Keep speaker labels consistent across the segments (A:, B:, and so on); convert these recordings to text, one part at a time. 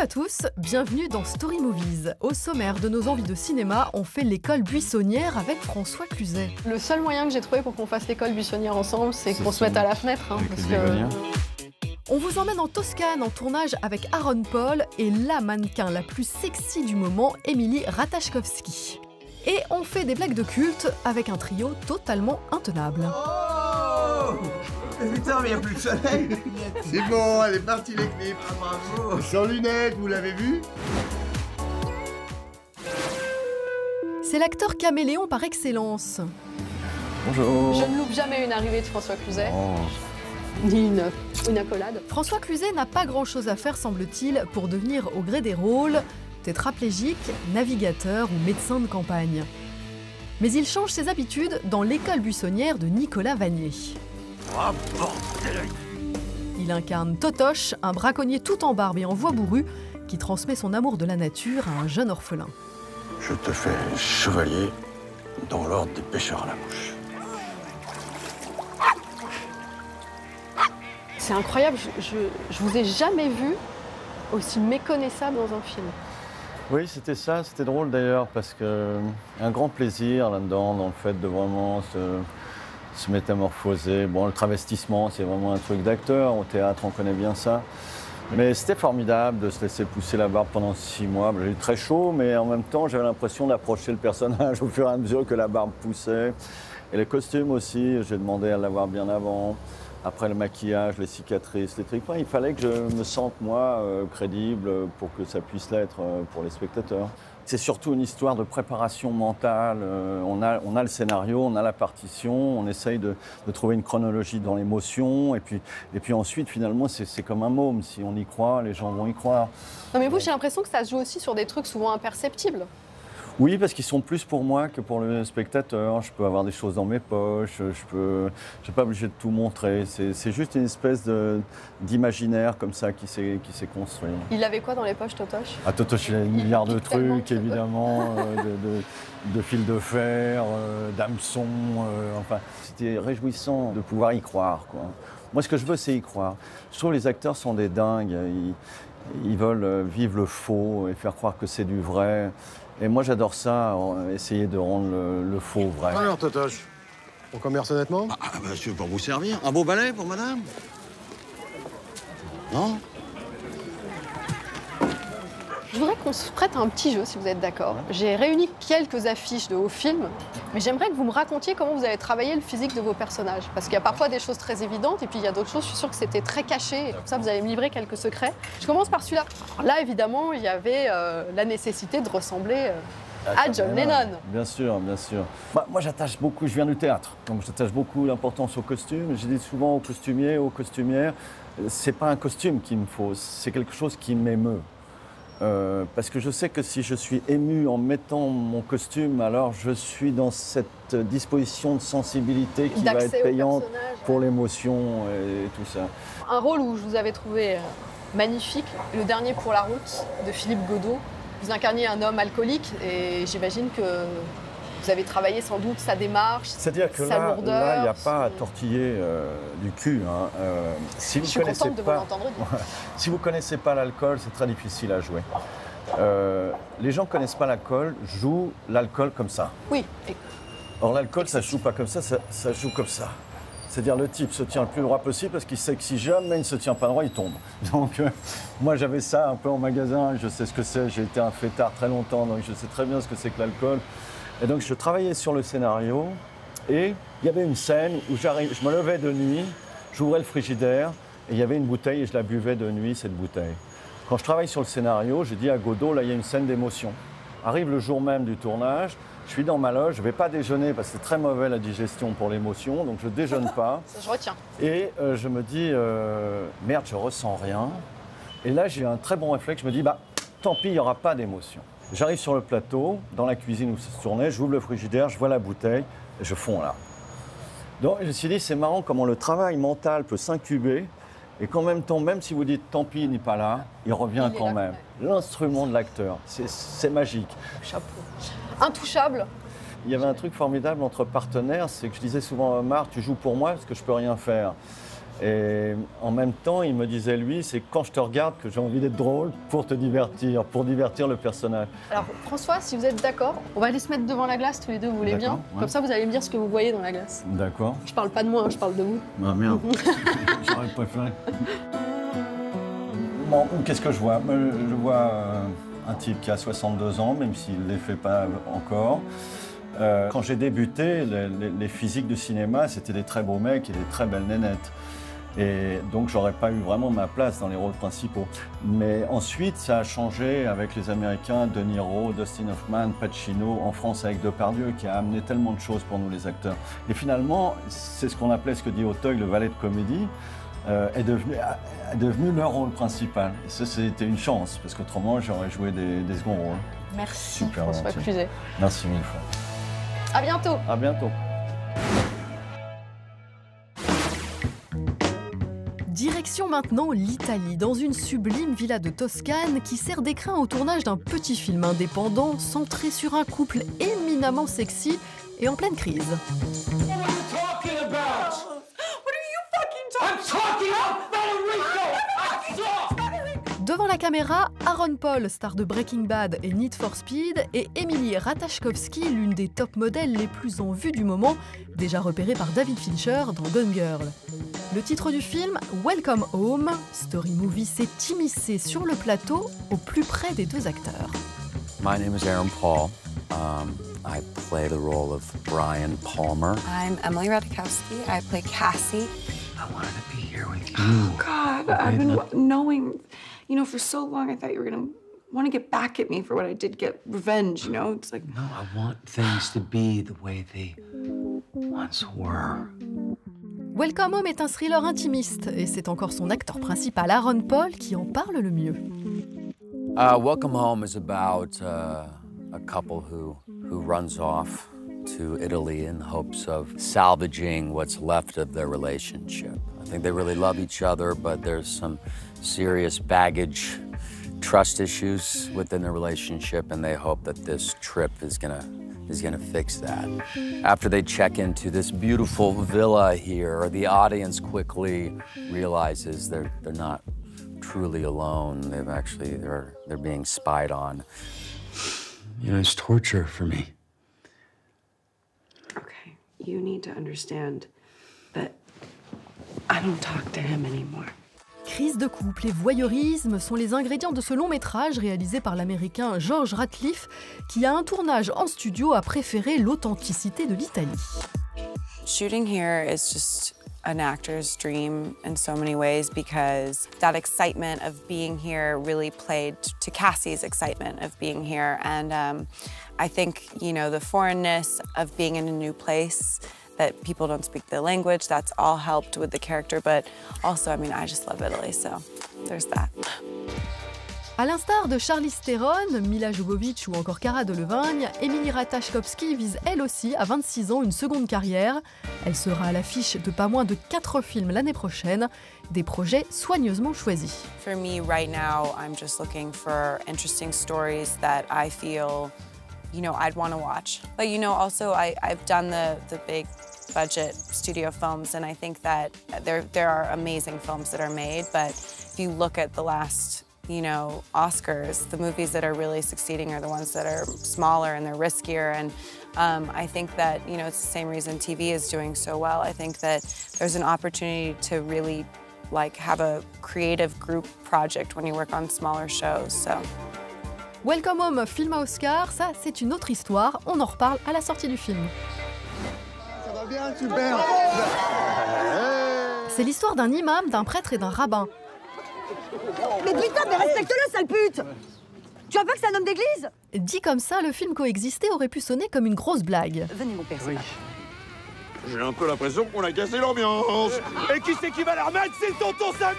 A: à tous, bienvenue dans Story Movies. Au sommaire de nos envies de cinéma, on fait l'école buissonnière avec François Cluzet.
B: Le seul moyen que j'ai trouvé pour qu'on fasse l'école buissonnière ensemble, c'est qu'on se mette à la fenêtre.
A: On vous emmène en Toscane en tournage avec Aaron Paul et la mannequin la plus sexy du moment, Émilie Ratajkowski. Et on fait des blagues de culte avec un trio totalement intenable.
C: Oh putain, mais il n'y a plus de soleil.
D: C'est bon, elle est partie l'équipe.
C: Ah, bravo.
D: Sans lunettes, vous l'avez vu?
A: C'est l'acteur caméléon par excellence.
D: Bonjour.
B: Je ne loupe jamais une arrivée de François Cluzet,
D: Oh.
B: ni une accolade.
A: François Cluzet n'a pas grand-chose à faire, semble-t-il, pour devenir au gré des rôles tétraplégique, navigateur ou médecin de campagne. Mais il change ses habitudes dans l'école buissonnière de Nicolas Vanier.
C: Oh, bordel.
A: Il incarne Totoche, un braconnier tout en barbe et en voix bourrue qui transmet son amour de la nature à un jeune orphelin.
D: Je te fais chevalier dans l'ordre des pêcheurs à la mouche.
B: C'est incroyable, je vous ai jamais vu aussi méconnaissable dans un film.
E: Oui, c'était ça, c'était drôle d'ailleurs, parce que un grand plaisir là-dedans, dans le fait de vraiment se métamorphoser. Bon, le travestissement, c'est vraiment un truc d'acteur, au théâtre, on connaît bien ça. Mais c'était formidable de se laisser pousser la barbe pendant 6 mois. J'ai eu très chaud, mais en même temps, j'avais l'impression d'approcher le personnage au fur et à mesure que la barbe poussait. Et les costumes aussi, j'ai demandé à l'avoir bien avant. Après le maquillage, les cicatrices, les trucs, il fallait que je me sente, moi, crédible pour que ça puisse l'être pour les spectateurs. C'est surtout une histoire de préparation mentale. On a le scénario, on a la partition, on essaye de trouver une chronologie dans l'émotion. Et puis ensuite, finalement, c'est comme un môme. Si on y croit, les gens vont y croire.
B: Non mais vous, j'ai l'impression que ça se joue aussi sur des trucs souvent imperceptibles.
E: Oui, parce qu'ils sont plus pour moi que pour le spectateur. Je peux avoir des choses dans mes poches, je suis pas obligé de tout montrer. C'est juste une espèce d'imaginaire comme ça qui s'est construit.
B: Il avait quoi dans les poches, Totoche?
E: À Totoche, il a 1 milliard de
B: Tellement
E: trucs, évidemment, de fils de fer, d'hameçons. Enfin, c'était réjouissant de pouvoir y croire, quoi. Moi, ce que je veux, c'est y croire. Je trouve que les acteurs sont des dingues. Ils veulent vivre le faux et faire croire que c'est du vrai. Et moi, j'adore ça, essayer de rendre le faux vrai.
F: Alors, Totoche, on commerce honnêtement?
C: Monsieur, pour vous servir. Un beau balai pour madame? Non?
B: Je voudrais qu'on se prête à un petit jeu, si vous êtes d'accord. J'ai réuni quelques affiches de vos films, mais j'aimerais que vous me racontiez comment vous avez travaillé le physique de vos personnages. Parce qu'il y a parfois des choses très évidentes, et puis il y a d'autres choses, je suis sûre que c'était très caché. Et comme ça, vous allez me livrer quelques secrets. Je commence par celui-là. Alors là, évidemment, il y avait la nécessité de ressembler à John Lennon.
E: Bien sûr, bien sûr. Moi, j'attache beaucoup, je viens du théâtre, donc j'attache beaucoup d'importance aux costumes. Je dis souvent aux costumiers, aux costumières, c'est pas un costume qu'il me faut, c'est quelque chose qui m'émeut. Parce que je sais que si je suis ému en mettant mon costume, alors je suis dans cette disposition de sensibilité qui va être payante pour l'émotion et tout ça.
B: Un rôle où je vous avais trouvé magnifique, le dernier pour la route de Philippe Godot. Vous incarniez un homme alcoolique et j'imagine que vous avez travaillé sans doute sa démarche,
E: c'est-à-dire que
B: sa
E: là,
B: lourdeur.
E: il n'y a pas à tortiller du cul. Hein. Si
B: Je suis contente de vous l'entendre dire.
E: Si vous ne connaissez pas l'alcool, c'est très difficile à jouer. Les gens ne connaissent pas l'alcool, jouent l'alcool comme ça.
B: Oui.
E: Or, l'alcool, ça ne joue pas comme ça, ça joue comme ça. C'est-à-dire le type se tient le plus droit possible parce qu'il sait que si jamais il ne se tient pas droit, il tombe. Donc moi j'avais ça un peu en magasin, je sais ce que c'est, j'ai été un fêtard très longtemps, donc je sais très bien ce que c'est que l'alcool. Et donc je travaillais sur le scénario et il y avait une scène où je me levais de nuit, j'ouvrais le frigidaire et il y avait une bouteille et je la buvais de nuit, cette bouteille. Quand je travaille sur le scénario, j'ai dit à Godot, là il y a une scène d'émotion. Arrive le jour même du tournage, je suis dans ma loge, je ne vais pas déjeuner parce que c'est très mauvais la digestion pour l'émotion, donc je ne déjeune pas.
B: Ça, je retiens.
E: Et je me dis, merde, je ressens rien. Et là, j'ai un très bon réflexe, je me dis, tant pis, il n'y aura pas d'émotion. J'arrive sur le plateau, dans la cuisine où ça se tournait, j'ouvre le frigidaire, je vois la bouteille et je fonds là. Donc je me suis dit, c'est marrant comment le travail mental peut s'incuber et qu'en même temps, même si vous dites tant pis, il n'est pas là, il revient quand même. L'instrument de l'acteur, c'est magique.
B: Chapeau. Intouchable.
E: Il y avait un truc formidable entre partenaires, c'est que je disais souvent à Omar, tu joues pour moi parce que je peux rien faire. Et en même temps, il me disait, lui, c'est quand je te regarde que j'ai envie d'être drôle pour te divertir, pour divertir le personnage.
B: Alors François, si vous êtes d'accord, on va aller se mettre devant la glace tous les deux, vous voulez bien?
E: Ouais.
B: Comme ça, vous allez me dire ce que vous voyez dans la glace.
E: D'accord.
B: Je parle pas de moi, hein, je parle de vous.
E: Ah merde, j'aurais préféré. Bon, qu'est-ce que je vois? Je vois un type qui a 62 ans, même s'il ne les fait pas encore. Quand j'ai débuté, les physiques de cinéma, c'était des très beaux mecs et des très belles nénettes. Et donc, j'aurais pas eu vraiment ma place dans les rôles principaux. Mais ensuite, ça a changé avec les Américains, De Niro, Dustin Hoffman, Pacino, en France avec Depardieu, qui a amené tellement de choses pour nous, les acteurs. Et finalement, c'est ce qu'on appelait, ce que dit Auteuil, le valet de comédie, est devenu leur rôle principal. Et ça, c'était une chance, parce qu'autrement, j'aurais joué des seconds rôles.
B: Merci
E: Super
B: François
E: gentil.
B: Cluzet.
E: Merci mille fois.
B: À bientôt.
E: À bientôt.
A: Direction maintenant l'Italie, dans une sublime villa de Toscane qui sert d'écrin au tournage d'un petit film indépendant centré sur un couple éminemment sexy et en pleine crise. Devant la caméra, Aaron Paul, star de Breaking Bad et Need for Speed, et Emily Ratajkowski, l'une des top modèles les plus en vue du moment, déjà repérée par David Fincher dans Gone Girl. Le titre du film, Welcome Home, Story Movie s'est immiscé sur le plateau au plus près des deux acteurs.
G: My name is Aaron Paul. I play the role of Brian Palmer.
H: I'm Emily Ratajkowski. I play Cassie.
C: I wanted to be here with you.
H: Oh, God, I've been knowing, you know, for so long I thought you were going to want to get back at me for what I did, get revenge, you know? It's like...
C: No, I want things to be the way they once were.
A: Welcome Home est un thriller intimiste, et c'est encore son acteur principal, Aaron Paul, qui en parle le mieux.
G: Welcome Home is about a couple who runs off to Italy in hopes of salvaging what's left of their relationship. I think they really love each other, but there's some serious baggage, trust issues within their relationship, and they hope that this trip is gonna fix that. After they check into this beautiful villa here, the audience quickly realizes they're not truly alone. They're being spied on.
C: You know, it's torture for me.
H: Okay, you need to understand that I don't talk to him anymore.
A: Crise de couple et voyeurisme sont les ingrédients de ce long métrage réalisé par l'américain George Ratliff, qui à un tournage en studio a préféré l'authenticité de l'Italie.
H: Shooting here is just an actor's dream in so many ways because that excitement of being here really played to Cassie's excitement of being here. And I think, you know, the foreignness of being in a new place, that people don't speak the language, that's all helped with the character. But also, I mean, I just love Italy, so there's that.
A: À l'instar de Charlize Theron, Mila Jovovich ou encore Cara Delevingne, Emily Ratajkowski vise elle aussi à 26 ans une seconde carrière. Elle sera à l'affiche de pas moins de 4 films l'année prochaine, des projets soigneusement choisis.
H: For me right now, I'm just looking for interesting stories that I feel, you know, I'd want to watch. But you know, also I've done the big budget studio films, and I think that there are amazing films that are made, but if you look at the last, you know, Oscars, the movies that are really succeeding are the ones that are smaller and they're riskier. And I think that, you know, it's the same reason TV is doing so well. I think that there's an opportunity to really, like, have a creative group project when you work on smaller shows, so.
A: Welcome Home, film à Oscar, ça c'est une autre histoire, on en reparle à la sortie du film.
F: Ça va bien, super.
A: C'est l'histoire d'un imam, d'un prêtre et d'un rabbin.
I: Mais dis-toi, mais respecte-le, sale pute! Tu vois pas que c'est un homme d'église?
A: Dit comme ça, le film coexisté aurait pu sonner comme une grosse blague.
I: Venez, mon père.
D: Oui. J'ai un peu l'impression qu'on a cassé l'ambiance.
C: Et qui c'est qui va la remettre? C'est le tonton Samir!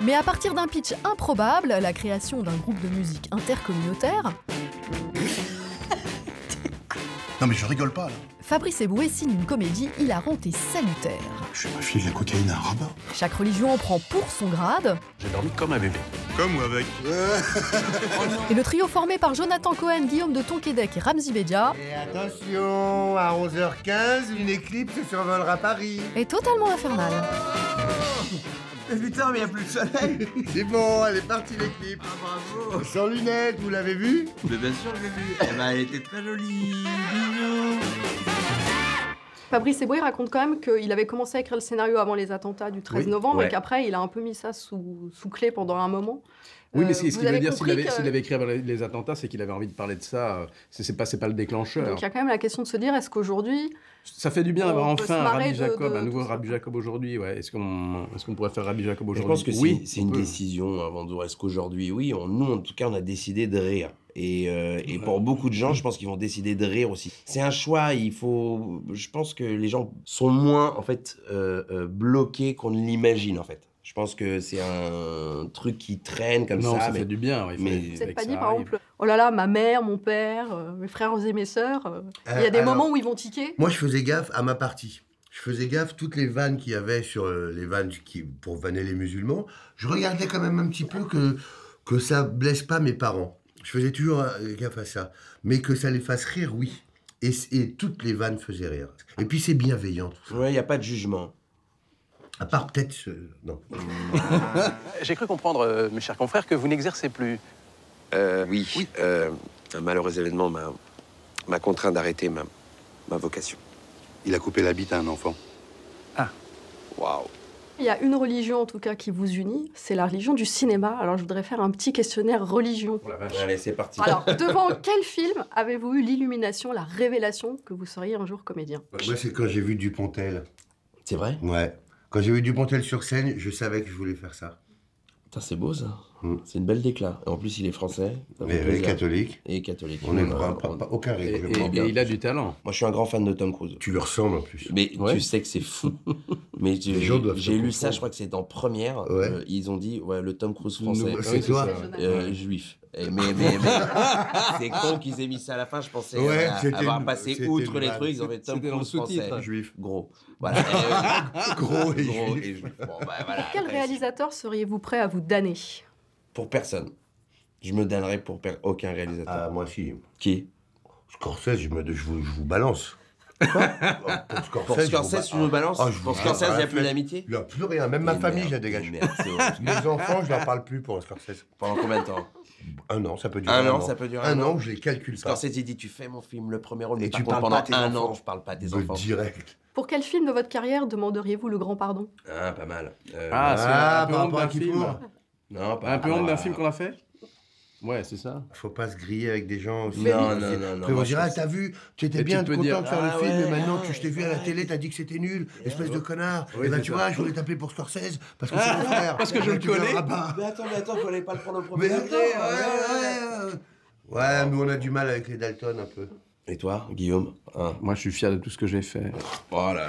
A: Mais à partir d'un pitch improbable, la création d'un groupe de musique intercommunautaire,
J: Non mais je rigole pas là.
A: Fabrice Eboué signe une comédie hilarante et salutaire.
J: Je suis pas filé de la cocaïne à un rabbin.
A: Chaque religion en prend pour son grade.
J: J'ai dormi comme un bébé. Comme ou avec?
A: Et le trio formé par Jonathan Cohen, Guillaume de Tonquédec et Ramzi Bedia
F: Et attention, à 11h15, une éclipse survolera Paris.
A: est totalement infernal.
F: Mais putain, mais y a plus de soleil. C'est bon, elle est partie l'éclipse. Ah, bravo. Sans lunettes, vous l'avez vue?
K: Mais bien sûr, je l'ai vue. Eh ben, elle était très jolie. Bisous.
B: Fabrice Eboué raconte quand même qu'il avait commencé à écrire le scénario avant les attentats du 13 novembre
L: ouais.
B: et qu'après, il a un peu mis ça sous clé pendant un moment.
L: Oui, mais ce
B: vous
L: qu'il
B: avez
L: veut dire,
B: compris
L: s'il avait écrit avant les attentats, c'est qu'il avait envie de parler de ça. C'est pas le déclencheur.
B: Donc il y a quand même la question de se dire, est-ce qu'aujourd'hui...
L: Ça fait du bien d'avoir
B: on peut
L: enfin
B: se
L: un
B: marrer
L: Rabbi Jacob,
B: de
L: un nouveau
B: tout ça.
L: Rabbi Jacob aujourd'hui. Ouais. Est-ce qu'on pourrait faire Rabbi Jacob
K: Je
L: aujourd'hui?
K: pense que
L: oui,
K: c'est une décision avant de voir. Est-ce qu'aujourd'hui, oui, nous en tout cas, on a décidé de rire. Et pour beaucoup de gens, je pense qu'ils vont décider de rire aussi. C'est un choix. Je pense que les gens sont moins en fait bloqués qu'on ne l'imagine en fait. Je pense que c'est un truc qui traîne comme
L: non,
K: ça.
L: ça fait du bien.
K: Mais
B: Vous n'êtes pas dit, par exemple, oh là là, ma mère, mon père, mes frères et mes sœurs, il y a des
F: alors,
B: moments où ils vont tiquer.
F: Moi, je faisais gaffe à ma partie. Je faisais gaffe toutes les vannes qu'il y avait sur les vannes pour vanner les musulmans. Je regardais quand même un petit peu que ça blesse pas mes parents. Je faisais toujours gaffe à ça. Mais que ça les fasse rire, oui. Et toutes les vannes faisaient rire. Et puis c'est bienveillant, tout ça.
K: Ouais, il n'y a pas de jugement.
F: À part peut-être... Non.
M: J'ai cru comprendre, mes chers confrères, que vous n'exercez plus.
K: Oui. Un malheureux événement m'a contraint d'arrêter ma vocation.
J: Il a coupé la bite à un enfant.
M: Ah.
K: Waouh.
B: Il y a une religion, en tout cas, qui vous unit, c'est la religion du cinéma. Alors, je voudrais faire un petit questionnaire religion.
K: Allez, c'est parti.
B: Alors, devant quel film avez-vous eu l'illumination, la révélation que vous seriez un jour comédien?
F: Moi, c'est quand j'ai vu Dupontel.
K: C'est vrai?
F: Ouais. Quand j'ai vu Dupontel sur scène, je savais que je voulais faire ça.
K: Putain, c'est beau ça. C'est une belle déclat. En plus, il est français.
F: Mais catholique.
K: Et catholique.
F: On n'aimera pas aucun règlement.
L: Et il a du talent.
K: Moi, je suis un grand fan de Tom Cruise.
F: Tu lui ressembles en plus.
K: Mais tu sais que c'est fou. Mais j'ai lu ça, je crois que c'est en première.
F: Ouais.
K: Ils ont dit, ouais, le Tom Cruise français.
F: C'est toi.
K: Juif. Mais c'est con qu'ils aient mis ça à la fin. Je pensais avoir passé outre les trucs. Ils ont fait Tom Cruise français.
F: Juif.
K: Gros. Voilà.
F: Gros et
K: juif. Bon, bah, voilà.
B: Quel réalisateur seriez-vous prêt à vous damner?
K: Pour personne. Je me donnerais pour aucun réalisateur.
F: Ah, moi aussi.
K: Qui?
F: Scorsese, je vous balance.
K: Pour Scorsese, tu me balances? Pour Scorsese, il n'y a plus d'amitié?
F: Il n'y a plus rien. Même ma famille, je la dégage. Mes enfants, je leur parle plus pour Scorsese.
K: Pendant combien de temps?
F: Un an, ça peut durer.
K: Un an, ça peut durer.
F: Un an, je les calcule pas.
K: Scorsese, il dit, tu fais mon film, le premier rôle,
F: Et
K: mais
F: tu
K: par contre,
F: parles pas
K: pendant
F: à tes
K: un
F: enfants.
K: an, je parle pas à tes enfants.
F: Direct.
B: Pour quel film de votre carrière demanderiez-vous le grand pardon?
K: Ah, pas mal.
L: C'est un peu
F: par
L: honte
F: rapport à
L: d'un
F: qui
L: film.
F: pour?
K: Non, pas
L: Un peu honte d'un film qu'on a fait? Ouais, c'est ça.
F: Faut pas se griller avec des gens aussi.
K: Non.
F: Après, on dira, t'as vu, tu étais
L: Et
F: bien
L: tu peux
F: content
L: dire,
F: de faire
K: ah
F: le film,
K: ouais,
F: mais maintenant
K: non,
F: que je t'ai vu à la télé, t'as dit que c'était nul, espèce de connard.
L: Oui,
F: Et ben
L: c'est
F: tu
L: ça.
F: vois, je voulais taper pour Scorsese, parce que c'est mon frère.
L: Parce que je le
F: Tu verras
L: connais.
F: pas.
K: Mais attends, fallait pas le prendre au premier
F: Mais
K: degré.
F: Ouais, mais on a du mal avec les Dalton un peu.
K: Et toi, Guillaume?
L: Moi, je suis fier de tout ce que j'ai fait.
K: Oh là là.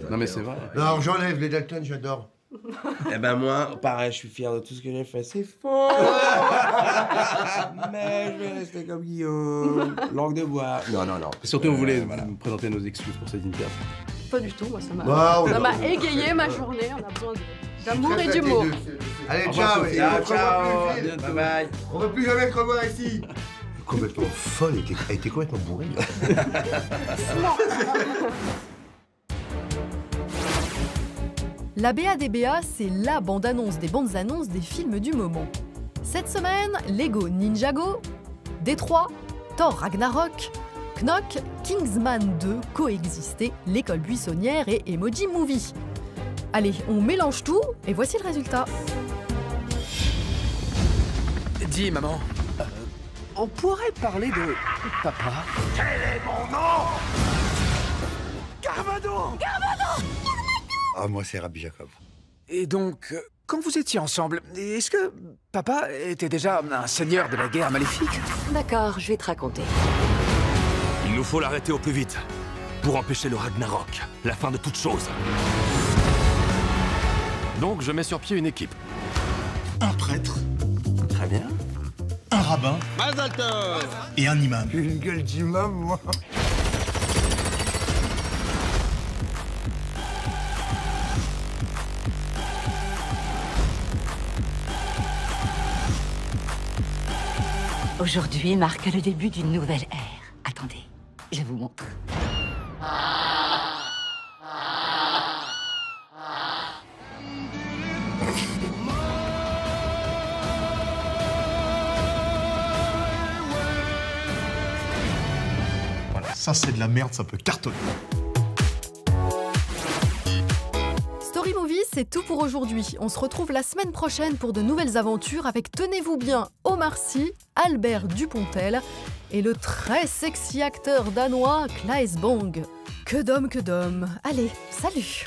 L: Non, mais c'est vrai.
F: Non, j'enlève les Dalton, j'adore.
K: Eh ben moi, pareil, je suis fier de tout ce que j'ai fait. C'est faux. Mais je vais rester comme Guillaume. Langue de bois. Non.
L: Surtout, on voulait vous présenter nos excuses pour cette interview.
B: Pas du tout, moi ça m'a
F: Waouh.
B: égayé ma journée, on a besoin d'amour et d'humour.
F: Allez,
L: Au revoir,
F: ciao.
L: Sophie.
F: Et on se revoit
K: Ciao.
F: plus vite.
K: Bye bye.
F: On va plus jamais te revoir ici. Complètement folle, elle était complètement bourrée.
A: La BADBA, c'est la bande-annonce des bandes annonces des films du moment. Cette semaine, Lego Ninjago, Détroit, Thor Ragnarok, Knock, Kingsman 2, Coexister, L'école buissonnière et Emoji Movie. Allez, on mélange tout et voici le résultat.
N: Dis, maman, on pourrait parler de papa.
J: Quel est mon nom?
N: Garvado!
J: Ah, moi, c'est Rabbi Jacob.
N: Et donc, quand vous étiez ensemble, est-ce que papa était déjà un seigneur de la guerre maléfique?
I: D'accord, je vais te raconter.
O: Il nous faut l'arrêter au plus vite, pour empêcher le Ragnarok, la fin de toute chose. Donc je mets sur pied une équipe.
J: Un prêtre,
K: Très bien.
J: un rabbin
K: Mazaltov.
J: et un imam.
F: Une gueule d'imam, moi.
P: Aujourd'hui marque le début d'une nouvelle ère. Attendez, je vous montre.
J: Voilà, ça c'est de la merde, ça peut cartonner.
A: Story Movie, c'est tout pour aujourd'hui. On se retrouve la semaine prochaine pour de nouvelles aventures avec, tenez-vous bien, Omar Sy, Albert Dupontel et le très sexy acteur danois Claes Bang. Que d'hommes, que d'hommes. Allez, salut!